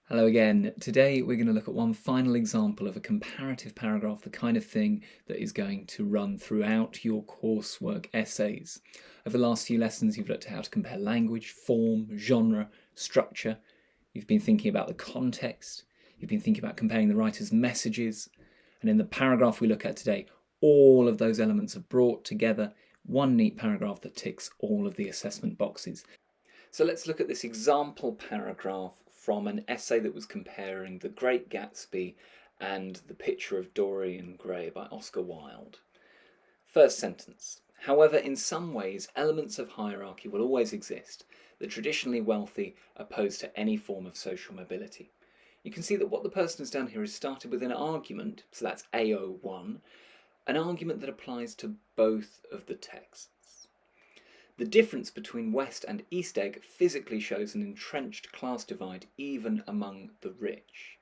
Hello again. Today we're going to look at one final example of a comparative paragraph, the kind of thing that is going to run throughout your coursework essays. Over the last few lessons you've looked at how to compare language, form, genre, structure. You've been thinking about the context. You've been thinking about comparing the writer's messages. And in the paragraph we look at today, all of those elements are brought together, one neat paragraph that ticks all of the assessment boxes. So let's look at this example paragraph from an essay that was comparing The Great Gatsby and The Picture of Dorian Gray by Oscar Wilde. First sentence. However, in some ways, elements of hierarchy will always exist. The traditionally wealthy opposed to any form of social mobility. You can see that what the person has done here is started with an argument, so that's AO1, an argument that applies to both of the texts. The difference between West and East Egg physically shows an entrenched class divide even among the rich.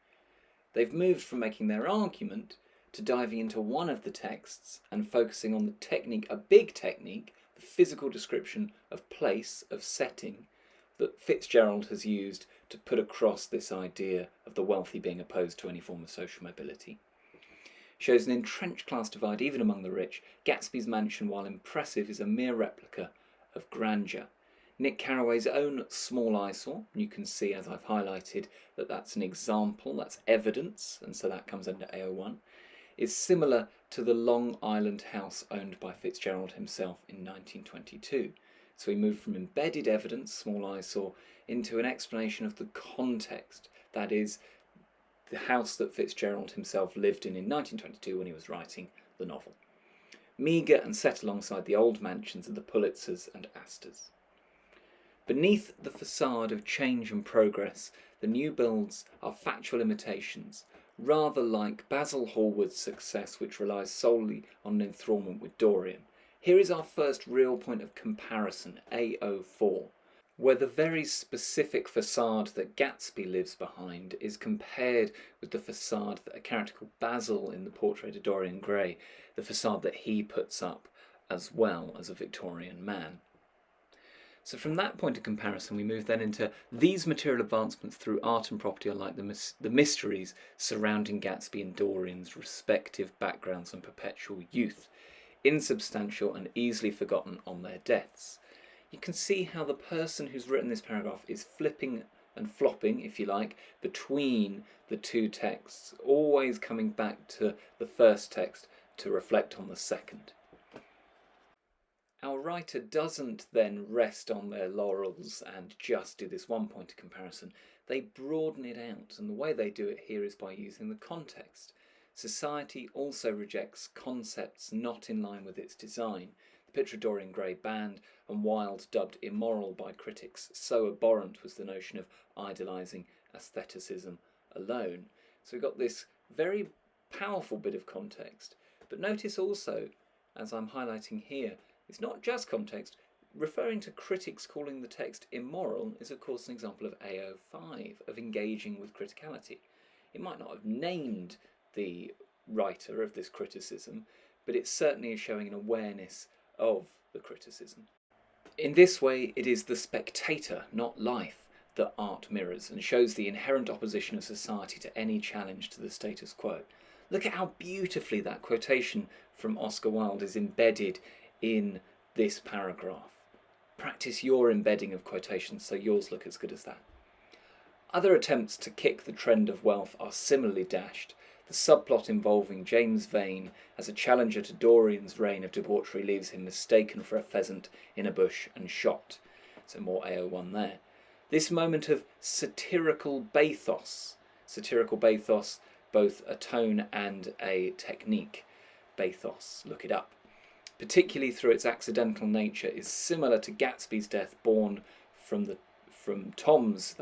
They've moved from making their argument to diving into one of the texts and focusing on the technique, a big technique, the physical description of place, of setting, that Fitzgerald has used to put across this idea of the wealthy being opposed to any form of social mobility. Shows an entrenched class divide even among the rich. Gatsby's mansion, while impressive, is a mere replica of grandeur. Nick Carraway's own small eyesore, and you can see as I've highlighted that that's an example, that's evidence, and so that comes under AO1, is similar to the Long Island house owned by Fitzgerald himself in 1922. So we move from embedded evidence, small eyesore, into an explanation of the context, that is, the house that Fitzgerald himself lived in 1922 when he was writing the novel. Meagre and set alongside the old mansions of the Pulitzers and Astors. Beneath the facade of change and progress, the new builds are factual imitations, rather like Basil Hallward's success, which relies solely on an enthrallment with Dorian. Here is our first real point of comparison, AO4, where the very specific facade that Gatsby lives behind is compared with the facade that a character called Basil in the portrait of Dorian Gray, the facade that he puts up as well as a Victorian man. So from that point of comparison we move then into these material advancements through art and property are like the mysteries surrounding Gatsby and Dorian's respective backgrounds and perpetual youth, insubstantial and easily forgotten on their deaths. You can see how the person who's written this paragraph is flipping and flopping, if you like, between the two texts, always coming back to the first text to reflect on the second. Our writer doesn't then rest on their laurels and just do this one point of comparison. They broaden it out, and the way they do it here is by using the context. Society also rejects concepts not in line with its design. The Picture of Dorian Gray banned and Wilde dubbed immoral by critics, so abhorrent was the notion of idolising aestheticism alone. So we've got this very powerful bit of context, but notice also, as I'm highlighting here, it's not just context. Referring to critics calling the text immoral is of course an example of AO5, of engaging with criticality. It might not have named the writer of this criticism, but it certainly is showing an awareness of the criticism. In this way, it is the spectator, not life, that art mirrors and shows the inherent opposition of society to any challenge to the status quo. Look at how beautifully that quotation from Oscar Wilde is embedded in this paragraph. Practice your embedding of quotations so yours look as good as that. Other attempts to kick the trend of wealth are similarly dashed. The subplot involving James Vane as a challenger to Dorian's reign of debauchery leaves him mistaken for a pheasant in a bush and shot. So more AO1 there. This moment of satirical bathos, both a tone and a technique. Bathos, look it up. Particularly through its accidental nature, is similar to Gatsby's death born from Tom's,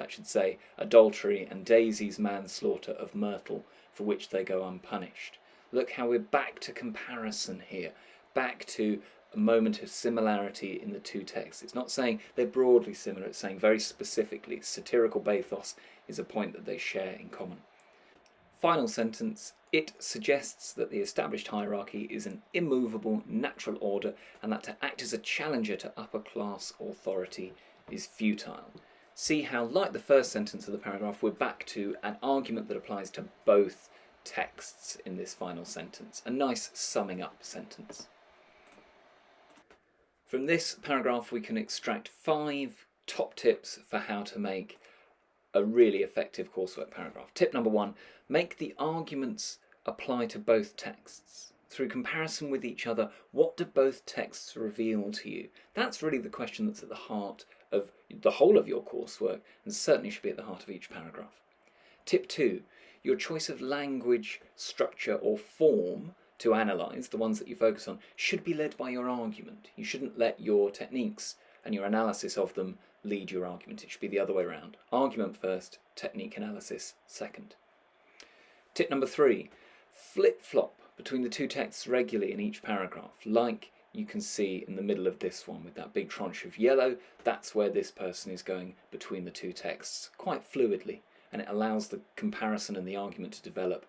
adultery and Daisy's manslaughter of Myrtle, for which they go unpunished. Look how we're back to comparison here, back to a moment of similarity in the two texts. It's not saying they're broadly similar, it's saying very specifically satirical bathos is a point that they share in common. Final sentence, it suggests that the established hierarchy is an immovable natural order and that to act as a challenger to upper class authority is futile. see how, like the first sentence of the paragraph, we're back to an argument that applies to both texts in this final sentence. A nice summing up sentence. From this paragraph we can extract 5 top tips for how to make a really effective coursework paragraph. Tip number 1, make the arguments apply to both texts. Through comparison with each other, what do both texts reveal to you? That's really the question that's at the heart of the whole of your coursework, and certainly should be at the heart of each paragraph. Tip 2, your choice of language, structure or form to analyse, the ones that you focus on, should be led by your argument. You shouldn't let your techniques and your analysis of them lead your argument. It should be the other way around. Argument first, technique analysis second. Tip number 3, flip-flop between the two texts regularly in each paragraph, like you can see in the middle of this one with that big tranche of yellow. That's where this person is going between the two texts quite fluidly, and it allows the comparison and the argument to develop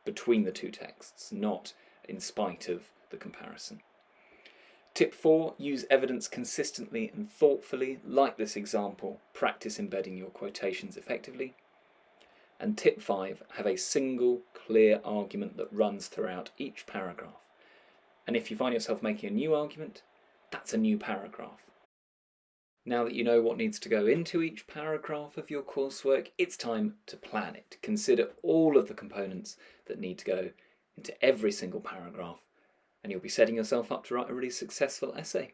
between the two texts, not in spite of the comparison. Tip 4, use evidence consistently and thoughtfully. Like this example, practice embedding your quotations effectively. And tip 5, have a single clear argument that runs throughout each paragraph. And if you find yourself making a new argument, that's a new paragraph. Now that you know what needs to go into each paragraph of your coursework, it's time to plan it. Consider all of the components that need to go into every single paragraph, and you'll be setting yourself up to write a really successful essay.